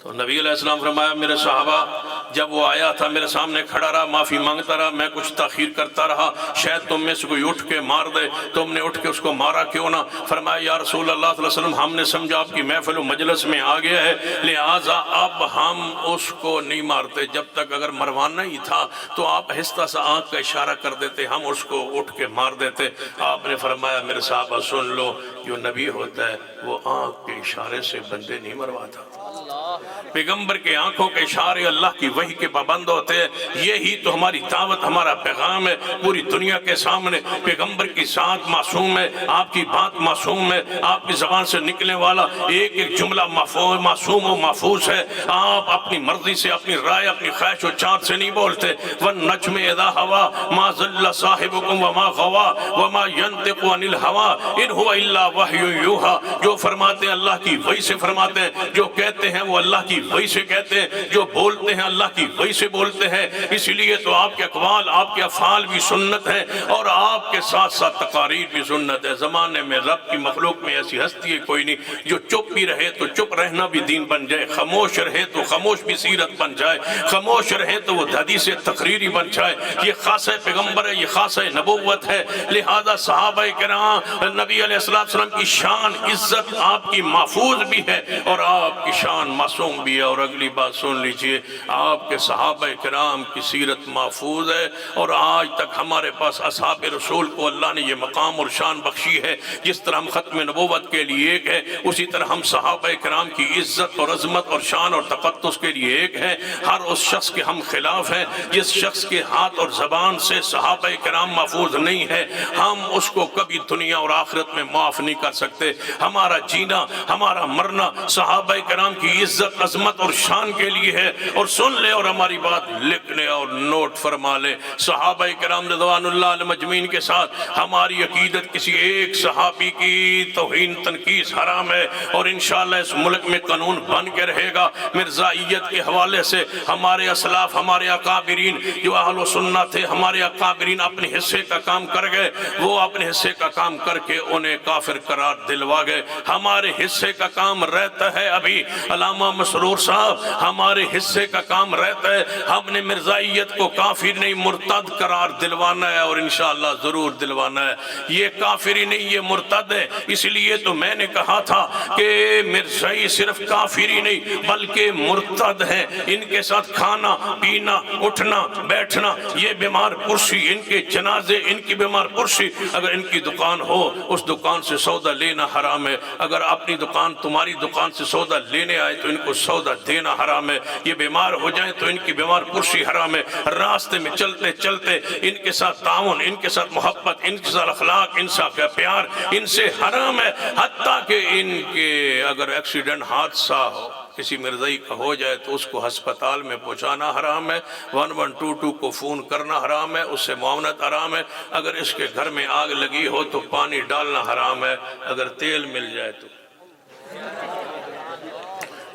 S1: تو نبی علیہ السلام فرمایا میرے صحابہ جب وہ آیا تھا میرے سامنے کھڑا رہا، معافی مانگتا رہا، میں کچھ تاخیر کرتا رہا، شاید تم میں سے کوئی اٹھ کے مار دے، تم نے اٹھ کے اس کو مارا کیوں نہ؟ فرمایا یا رسول اللہ صلی اللہ علیہ وسلم ہم نے سمجھا آپ کی محفل و مجلس میں آ گیا ہے، لہٰذا اب ہم اس کو نہیں مارتے، جب تک اگر مروانا ہی تھا تو آپ آہستہ سا آنکھ کا اشارہ کر دیتے، ہم اس کو اٹھ کے مار دیتے۔ آپ نے فرمایا میرے صحابہ سن لو، جو نبی ہوتا ہے وہ آنکھ کے اشارے سے بندے نہیں مرواتا۔ پیغمبر کے آنکھوں کے اشارے اللہ کی وحی کے پابند ہوتے ہیں. یہی تو ہماری دعوت، ہمارا پیغام ہے پوری دنیا کے سامنے. پیغمبر کی ذات معصوم ہے، آپ کی بات معصوم ہے، آپ کی زبان سے نکلنے والا ایک ایک جملہ معصوم و محفوظ ہے. آپ اپنی مرضی سے، اپنی رائے، اپنی خواہش و چاہت سے نہیں بولتے. وَالنَّجْمِ اِذَا هَوَىٰ مَا ضَلَّ صَاحِبُكُمْ وَمَا غَوَىٰ وَمَا يَنطِقُ عَنِ الْهَوَىٰ إِنْ هُوَ إِلَّا وَحْيٌ يُوحَىٰ. جو فرماتے ہیں اللہ کی وحی سے فرماتے ہیں، جو کہتے ہیں وہ اللہ کی وحی سے کہتے ہیں، جو بولتے ہیں اللہ کی وحی سے بولتے ہیں. اس لیے تو آپ کے اقوال، آپ کے افعال بھی سنت ہیں، اور آپ کے ساتھ ساتھ تقاریر بھی سنت ہے. زمانے میں رب کی مخلوق میں ایسی ہستی ہے کوئی نہیں. جو چپ بھی رہے تو چپ رہنا بھی دین بن جائے، خاموش رہے تو خاموش بھی سیرت بن جائے، خاموش رہے تو وہ حدیث تقریری بن جائے. یہ خاصہ پیغمبر ہے، یہ خاصہ نبوت ہے. لہذا صحابہ کرام، نبی علیہ السلام کی شان عزت آپ کی محفوظ بھی ہے اور آپ کی شان معصوم بھی ہے. اور اگلی بات سن لیجئے، آپ کے صحابہ کرام کی سیرت محفوظ ہے، اور آج تک ہمارے پاس اصحاب رسول کو اللہ نے یہ مقام اور شان بخشی ہے. جس طرح ہم ختم نبوت کے لیے ایک ہے، اسی طرح ہم صحابہ کرام کی عزت اور عظمت اور شان اور تقدس کے لیے ایک ہے. ہر اس شخص کے ہم خلاف ہیں جس شخص کے ہاتھ اور زبان سے صحابہ کرام محفوظ نہیں ہے، ہم اس کو کبھی دنیا اور آخرت میں معاف نہیں کر سکتے. ہمارا جینا، ہمارا مرنا صحابہ کرام کی عزت، عظمت اور شان کے لیے ہے. اور سن لے اور ہماری بات لکھ لے اور نوٹ فرما لے. صحابہ کرام رضوان اللہ علیہ مجمعین کے ساتھ ہماری عقیدت کسی ایک صحابی کی توہین تنقیص حرام ہے، اور انشاءاللہ اس ملک میں قانون بن کے رہے گا. مرزائیت کے حوالے سے ہمارے اسلاف، ہمارے اکابرین جو اہل و سنت تھے، ہمارے اکابرین اپنے حصے کا کام کر گئے. وہ اپنے حصے کا کام کر کے انہیں کافر قرار دلوا گئے. ہمارے حصے کا کام رہتا ہے ابھی. علامہ مسرور صاحب، ہمارے حصے کا کام رہتا ہے. ہم نے مرزائیت کو کافر نہیں مرتد قرار دلوانا ہے، اور انشاءاللہ ضرور دلوانا ہے. یہ کافر ہی نہیں، یہ مرتد ہے. اس لیے تو میں نے کہا تھا کہ مرزائی صرف کافر ہی نہیں بلکہ مرتد ہیں. ان کے ساتھ کھانا پینا، اٹھنا بیٹھنا، یہ بیمار پرسی، ان کے جنازے، ان کی بیمار پرسی. اگر ان کی دکان ہو، اس دکان سے سودا لینا حرام ہے. اگر اپنی دکان تمہاری دکان سے سودا لینے آئے تو ان کو سودا دینا حرام ہے. یہ بیمار ہو جائیں تو ان کی بیمار پرسی حرام ہے. راستے میں چلتے چلتے ان کے ساتھ تعاون، ان کے ساتھ محبت، ان کے ساتھ اخلاق، ان سے پیار ان سے حرام ہے. حتیٰ کہ ان کے اگر ایکسیڈنٹ حادثہ ہو، کسی مرزائی کا ہو جائے تو اس کو ہسپتال میں پہنچانا حرام ہے. 1122 کو فون کرنا حرام ہے، اس سے معاونت حرام ہے. اگر اس کے گھر میں آگ لگی ہو تو پانی ڈالنا حرام ہے. اگر تیل مل جائے تو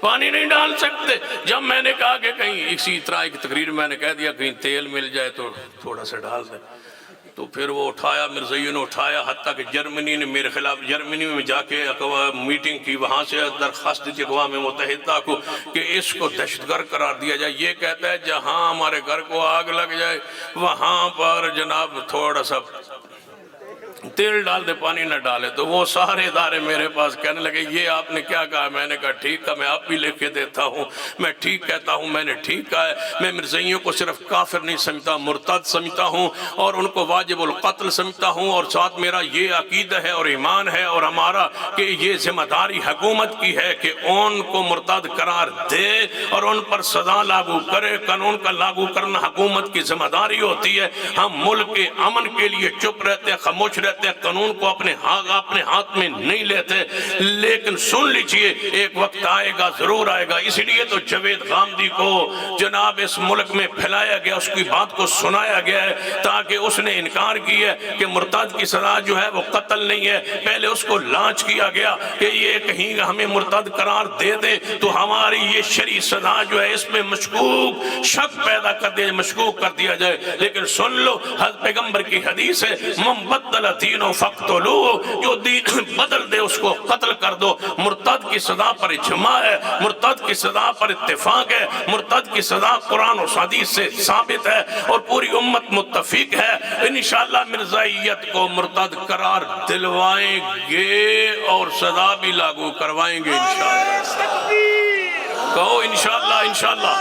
S1: پانی نہیں ڈال سکتے. جب میں نے کہا کہ کہیں اسی طرح ایک تقریر میں نے کہہ دیا کہیں تیل مل جائے تو تھوڑا سا ڈال دیں، تو پھر وہ اٹھایا، مرزائیوں نے اٹھایا. حتیٰ کہ جرمنی نے میرے خلاف، جرمنی میں جا کے میٹنگ کی، وہاں سے درخواست دی اقوام متحدہ کو کہ اس کو دہشت گرد قرار دیا جائے. یہ کہتا ہے جہاں ہمارے گھر کو آگ لگ جائے وہاں پر جناب تھوڑا سا تیل ڈال دے، پانی نہ ڈالے. تو وہ سارے ادارے میرے پاس کہنے لگے یہ آپ نے کیا کہا؟ میں نے کہا ٹھیک ہے، میں آپ بھی لکھ کے دیتا ہوں، میں ٹھیک کہتا ہوں، میں نے ٹھیک کہا ہے. میں مرزائیوں کو صرف کافر نہیں سمجھتا، مرتد سمجھتا ہوں، اور ان کو واجب القتل سمجھتا ہوں. اور ساتھ میرا یہ عقیدہ ہے اور ایمان ہے اور ہمارا کہ یہ ذمہ داری حکومت کی ہے کہ ان کو مرتد قرار دے اور ان پر سزا لاگو کرے. قانون کا لاگو کرنا حکومت کی ذمہ داری ہوتی ہے. ہم ملک کے امن کے لیے چپ رہتے ہیں، خاموش رہتے ہیں، قانون کو اپنے ہاتھ میں نہیں لیتے. لیکن سن لیجئے ایک وقت آئے گا، ضرور آئے گا. اس لیے تو جاوید غامدی کو جناب اس ملک میں پھیلایا گیا، اس کی بات کو سنایا گیا ہے تاکہ اس نے انکار کیا کہ مرتد کی سزا جو ہے وہ قتل نہیں ہے. پہلے اس کو لانچ کیا گیا کہ یہ کہیں ہمیں مرتد قرار دے دے تو ہماری یہ شرعی سزا جو ہے اس میں مشکوک شک پیدا کر دے، مشکوک کر دیا جائے. لیکن سن لو، حضرت پیغمبر کی حدیث ہے من بدل دینو فقتلوہ، جو دین بدل دے اس کو قتل کر دو. مرتد کی سزا پر اجماع ہے، مرتد کی سزا پر اتفاق ہے، مرتد کی سزا قرآن و حدیث سے ثابت ہے اور پوری امت متفق ہے. انشاءاللہ مرزائیت کو مرتد قرار دلوائیں گے اور سزا بھی لاگو کروائیں گے انشاءاللہ. کہو انشاءاللہ. انشاءاللہ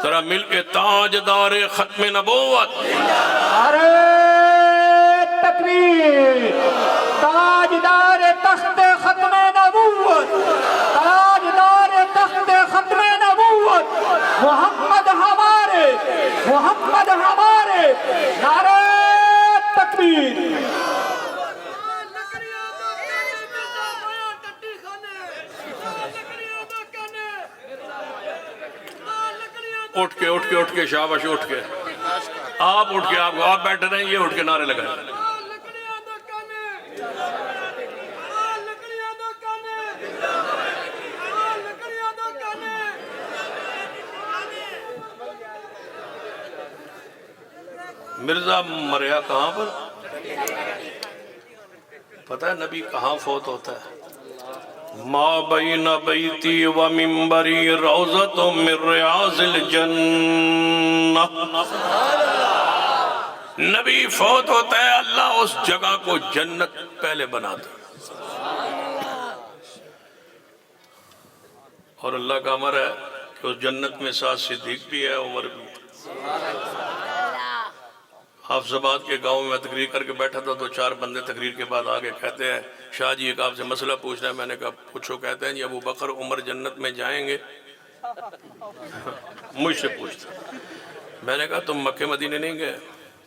S1: ذرا مل کے تاجدار ختم نبوت.
S3: تکبیر تاجدار تخت ختم نبوت تاجدار تخت ختم نبوت محمد ہمارے نعرہ تکبیر
S1: اٹھ کے شاباش اٹھ کے آپ اٹھ کے آپ بیٹھے رہیں یہ اٹھ کے نعرے لگائیں مرزا مریا کہاں پر پتہ ہے نبی کہاں فوت ہوتا ہے ما بین بیتی و منبری روضۃ من ریاض الجنہ نبی فوت ہوتا ہے اللہ اس جگہ کو جنت پہلے بناتا اور اللہ کا امر ہے کہ اس جنت میں ساتھ صدیق بھی ہے عمر بھی ہے حافظ آباد کے گاؤں میں تقریر کر کے بیٹھا تھا 2-4 بندے تقریر کے بعد آگے کہتے ہیں شاہ جی ایک آپ سے مسئلہ پوچھنا ہے میں نے کہا پوچھو کہتے ہیں جی ابو بکر عمر جنت میں جائیں گے مجھ سے پوچھتا میں نے کہا تم مکہ مدینے نہیں گئے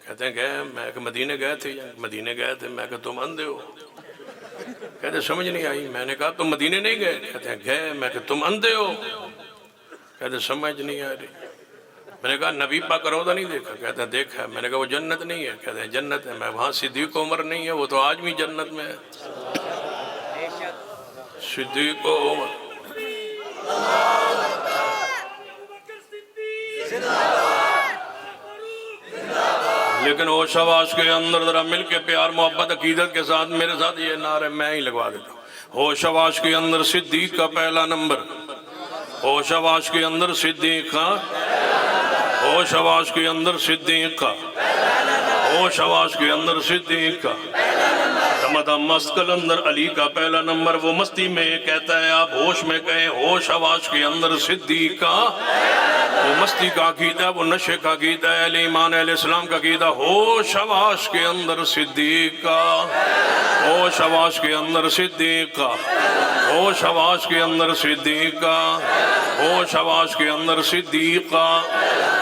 S1: کہتے ہیں گئے میں کہ مدینے گئے تھے میں کہا تم اندھے ہو کہتے ہیں سمجھ نہیں آئی میں نے کہا تم مدینے نہیں گئے کہتے ہیں گئے میں کہ تم اندھے ہو کہتے ہیں سمجھ نہیں آ رہی میں نے کہا نبی پاک روضہ نہیں دیکھا کہتے ہیں دیکھا ہے میں نے کہا وہ جنت نہیں ہے کہتے ہیں جنت ہے میں وہاں صدیق عمر نہیں ہے وہ تو آج بھی جنت میں ہے صدیق عمر لیکن ہوش آواز کے اندر ذرا مل کے پیار محبت عقیدت کے ساتھ میرے ساتھ یہ نعرہ میں ہی لگوا دیتا ہوں ہوش آواز کے اندر صدیق کا پہلا نمبر ہوش آواز کے اندر صدیق کا ہوش آواز کے اندر صدیق کا ہوش آواز کے اندر صدیق کا تمدہ مست کلندر علی کا پہلا نمبر وہ مستی میں کہتا ہے آپ ہوش میں کہیں ہوش آواز کے اندر صدیق کا وہ مستی کا عقیدہ وہ نشے کا عقیدہ اہل ایمان اہل اسلام کا عقیدہ ہوش آواز کے اندر صدیق کا ہوش آواز کے اندر صدیق کا ہوش آواز کے اندر صدیق کا ہوش آواز کے اندر صدیق کا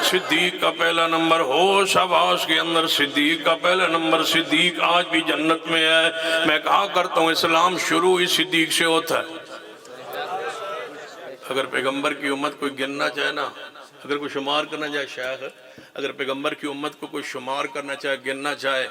S1: صدیق کا پہلا نمبر ہوش آواز کے اندر صدیق کا پہلا نمبر صدیق آج بھی جنت میں ہے میں کہا کرتا ہوں اسلام شروع ہی صدیق سے ہوتا ہے اگر پیغمبر کی امت کوئی گننا چاہے نا اگر کوئی شمار کرنا چاہے شیخ اگر پیغمبر کی امت کو کوئی شمار کرنا چاہے گننا چاہے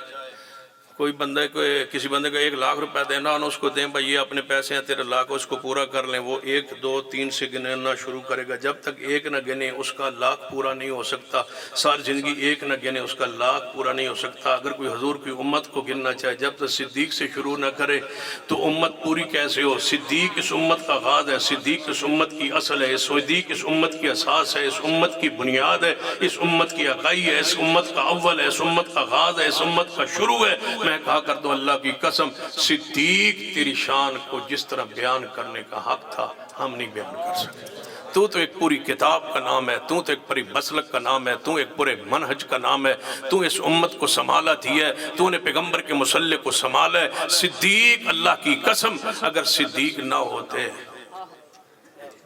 S1: کوئی بندے کو کسی بندے کو 1 لاکھ روپے دینا اور اس کو دیں بھائی یہ اپنے پیسے ہیں 13 لاکھ اس کو پورا کر لیں وہ 1 2 3 سے گننا شروع کرے گا جب تک 1 نہ گنے اس کا لاکھ پورا نہیں ہو سکتا ساری زندگی 1 نہ گنے اس کا لاکھ پورا نہیں ہو سکتا اگر کوئی حضور کی امت کو گننا چاہے جب تک صدیق سے شروع نہ کرے تو امت پوری کیسے ہو صدیق اس امت کا غاد ہے صدیق اس امت کی اصل ہے صدیق اس امت کی اساس ہے اس امت کی بنیاد ہے اس امت کی اکائی ہے اس امت کا اول ہے اس امت کا غاد ہے اس امت کا شروع ہے میں کہا کر دوں اللہ کی قسم صدیق تیری شان کو جس طرح بیان کرنے کا حق تھا ہم نہیں بیان کر سکے تو ایک پوری کتاب کا نام ہے تو ایک پوری مسلک کا نام ہے تو ایک پورے منہج کا نام ہے تو اس امت کو سنبھالا تھی ہے تو نے پیغمبر کے مسلک کو سنبھالا ہے صدیق اللہ کی قسم اگر صدیق نہ ہوتے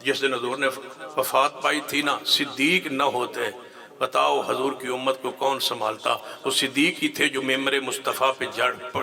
S1: جس دن حضور نے وفات پائی تھی نا صدیق نہ ہوتے بتاؤ حضور کی امت کو کون سنبھالتا وہ صدیق ہی تھے جو ممبر مصطفیٰ پہ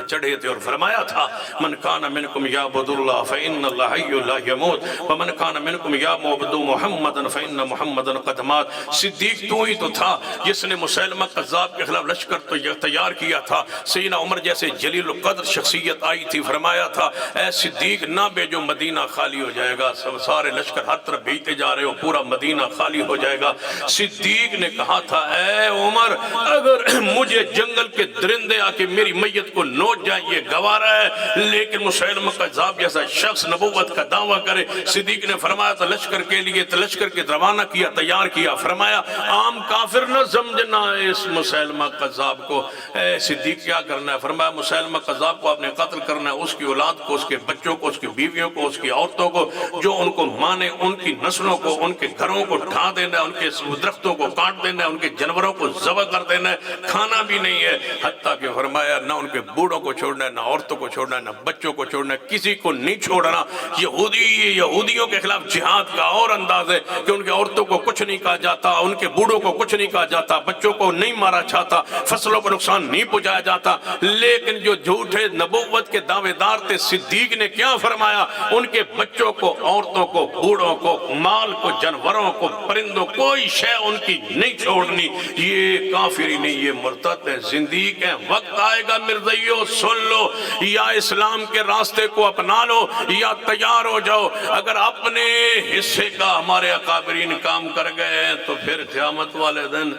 S1: چڑھے تھے اور فرمایا تھا من کان منکم یعبد اللہ فإن اللہ حی لا یموت ومن کان منکم یعبد محمدا فإن محمدا قد مات صدیق تو ہی تو تھا جس نے مسیلمہ قذاب کے خلاف لشکر تو تیار کیا تھا سیدنا عمر جیسے جلیل القدر شخصیت آئی تھی فرمایا تھا اے صدیق نہ بھیجو مدینہ خالی ہو جائے گا سارے لشکر ہر طرف بھیجتے جا رہے ہو پورا مدینہ خالی ہو جائے گا صدیق نے کہا تھا اے عمر اگر مجھے جنگل کے درندے آ کے میری میت کو نوچ جائیں یہ گوارا ہے لیکن مسیلمہ قذاب جیسا شخص نبوت کا دعویٰ کرے صدیق نے فرمایا تھا لشکر کے لیے لشکر کے روانہ کیا تیار کیا فرمایا عام کافر نہ سمجھنا اس مسیلمہ قذاب کو اے صدیق کیا کرنا ہے فرمایا مسیلمہ قذاب کو آپ نے قتل کرنا ہے اس کی اولاد کو اس کے بچوں کو اس کی بیویوں کو اس کی عورتوں کو جو ان کو مانے ان کی نسلوں کو ان کے گھروں کو ڈھا دینا ان کے درختوں کو کاٹ دینا کرنا ہے، ان کے جانوروں کو ذبح کر دینا ہے، کھانا بھی نہیں ہے، حتیٰ کہ فرمایا نہ ان کے بوڑھوں کو چھوڑنا ہے، نہ عورتوں کو چھوڑنا ہے، نہ بچوں کو چھوڑنا ہے، کسی کو نہیں چھوڑنا۔ یہودیوں کے خلاف جہاد کا اور انداز ہے کہ ان کے عورتوں کو کچھ نہیں کہا جاتا، ان کے بوڑھوں کو کچھ نہیں کہا جاتا، بچوں کو نہیں مارا جاتا، فصلوں کو نقصان نہیں پہنچایا جاتا۔ لیکن جو جھوٹے نبوت کے دعوے دار تھے، صدیق نے کیا فرمایا؟ ان کے بچوں کو، عورتوں کو، بوڑھوں کو، مال کو، جانوروں کو، پرندوں، کوئی شے ان کی نہیں چھوڑنی۔ یہ کافری نہیں، یہ مرتد ہے، زندیق ہے۔ وقت آئے گا مرزائیوں، سن لو، یا اسلام کے راستے کو اپنا لو یا تیار ہو جاؤ۔ اگر اپنے حصے کا ہمارے اکابرین کام کر گئے ہیں تو پھر قیامت والے دن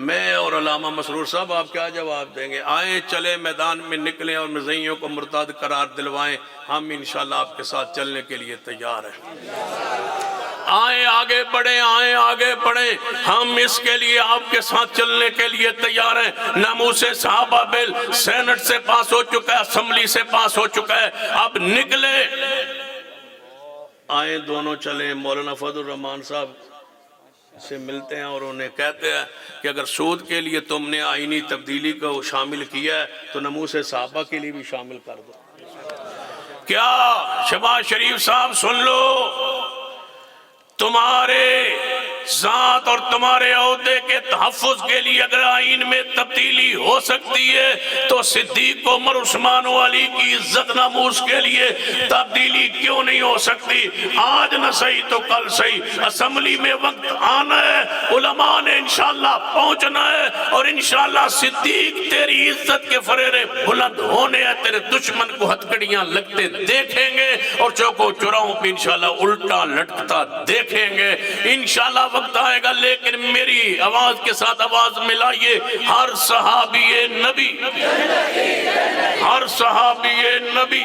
S1: میں اور علامہ مسرور صاحب آپ کیا جواب دیں گے؟ آئیں چلے میدان میں نکلیں اور مرزائیوں کو مرتد قرار دلوائیں، ہم انشاءاللہ آپ کے ساتھ چلنے کے لیے تیار ہیں۔ آئیں آگے بڑھیں، آئیں آگے بڑھیں، ہم اس کے لیے آپ کے ساتھ چلنے کے لیے تیار ہیں۔ ناموس صحابہ بل سینٹ سے پاس ہو چکا ہے، اسمبلی سے پاس ہو چکا ہے، اب نکلے، آئیں دونوں چلیں۔ مولانا فضل الرحمان صاحب سے ملتے ہیں اور انہیں کہتے ہیں کہ اگر سود کے لیے تم نے آئینی تبدیلی کو شامل کیا ہے تو ناموس صحابہ کے لیے بھی شامل کر دو۔ کیا شہباز شریف صاحب سن لو، تمہارے ذات اور تمہارے عہدے کے تحفظ کے لیے اگر آئین میں تبدیلی ہو سکتی ہے تو صدیق عمر عثمان و علی کی عزت ناموس کے لیے تبدیلی کیوں نہیں ہو سکتی؟ آج نہ صحیح تو کل صحیح، اسمبلی میں وقت آنا ہے، علماء نے انشاءاللہ پہنچنا ہے، اور انشاءاللہ صدیق تیری عزت کے فریرے بلند ہونے ہیں، تیرے دشمن کو ہتھکڑیاں لگتے دیکھیں گے اور چوکو چوراہوں پہ انشاءاللہ الٹا لٹکتا دیکھیں گے۔ انشاءاللہ وقت آئے گا، لیکن میری آواز کے ساتھ آواز ملائیے، ہر صحابی نبی، ہر صحابی نبی،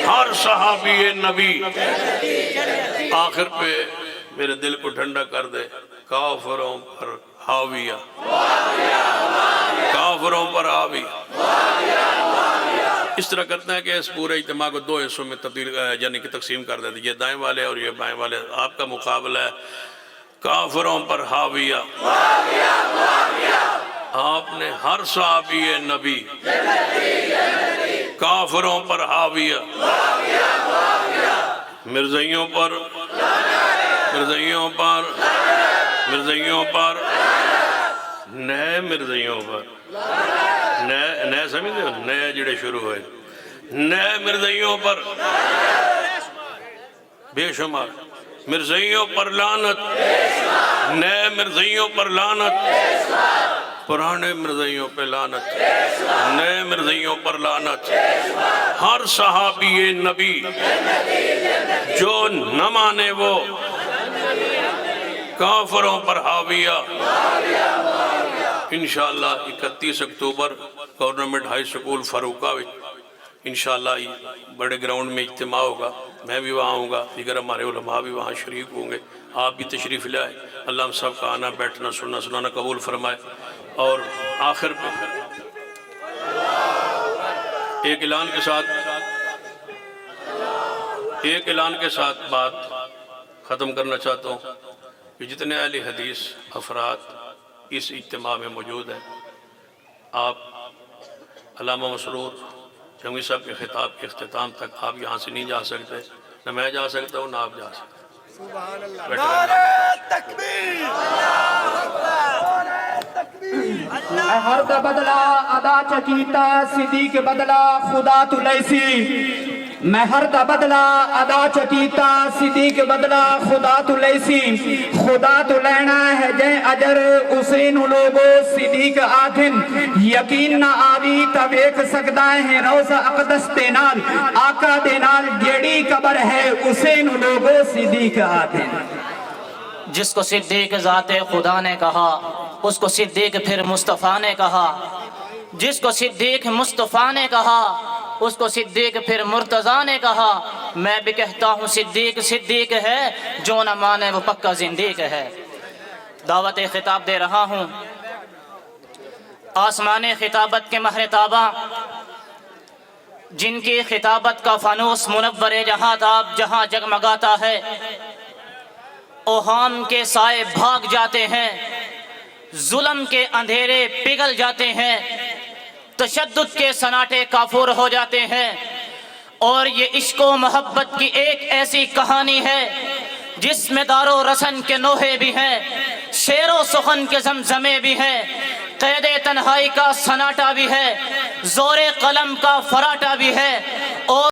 S1: ہر صحابی نبی آخر پہ میرے دل کو ٹھنڈا کر دے، کافروں پر حاویہ، کافروں پر حاویہ۔ اس طرح کرتے ہیں کہ اس پورے اجتماع کو دو حصوں میں تبدیل یعنی کہ تقسیم کر دیتے، یہ دائیں والے اور یہ بائیں والے۔ آپ کا مقابلہ ہے کافروں پر حاویہ۔ آپ نے ہر صحابی نبی، کافروں پر حاویہ، مرزائیوں پر، مرزائیوں پر، مرزائیوں پر، نئے مرزائیوں پر، نئے سمجھتے ہو، نئے جڑے شروع ہوئے، نئے مرزائیوں پر بے شمار، مرزائیوں پر لعنت، نئے مرزائیوں پر لعنت، پرانے مرزائیوں پر لعنت، نئے مرزائیوں پر لعنت۔ ہر صحابی نبی جو نہ مانے وہ کافروں پر حاویہ۔ انشاءاللہ 31 اکتوبر گورنمنٹ ہائی سکول فاروقہ انشاءاللہ بڑے گراؤنڈ میں اجتماع ہوگا، میں بھی وہاں ہوں گا، دیگر ہمارے علماء بھی وہاں شریک ہوں گے، آپ بھی تشریف لائے۔ اللہ ہم سب کا آنا بیٹھنا سننا سنانا قبول فرمائے۔ اور آخر پہ ایک اعلان کے ساتھ بات ختم کرنا چاہتا ہوں کہ جتنے اہل حدیث افراد اس اجتماع میں موجود ہیں، آپ علامہ مسرور جنگوی صاحب کے خطاب کے اختتام تک آپ یہاں سے نہیں جا سکتے، نہ میں جا سکتا ہوں نہ آپ جا سکتے۔
S2: نعرہ تکبیر، نعرہ تکبیر۔
S3: میں ہر دا بدلہ ادا چکیتا صدیق بدلہ خدا تو لیسی، میں ہر دا بدلہ ادا چکیتا صدیق بدلہ خدا تو لیسی، خدا تو لینا ہے جے اجر حسین لوگو صدیق آدھن، یقین نہ آوی تب ایک سکتا ہے روزہ اقدس دینال، آقا دینال جیڑی قبر ہے حسین لوگو صدیق آدھن۔
S4: جس کو صدیق ذات خدا نے کہا اس کو صدیق پھر مصطفیٰ نے کہا، جس کو صدیق مصطفیٰ نے کہا اس کو صدیق پھر مرتضیٰ نے کہا۔ میں بھی کہتا ہوں صدیق صدیق ہے، جو نہ مانے وہ پکا زندیق ہے۔ دعوت خطاب دے رہا ہوں، آسمان خطابت کے مہر تاباں، جن کی خطابت کا فانوس منور جہاں تاب جہاں جگمگاتا ہے، اوہام کے سائے بھاگ جاتے ہیں، ظلم کے اندھیرے پگھل جاتے ہیں، تشدد کے سناٹے کافور ہو جاتے ہیں۔ اور یہ عشق و محبت کی ایک ایسی کہانی ہے جس میں دار و رسن کے نوحے بھی ہیں، شعر و سخن کے زمزمے بھی ہیں، قید تنہائی کا سناٹا بھی ہے، زور قلم کا فراٹا بھی ہے۔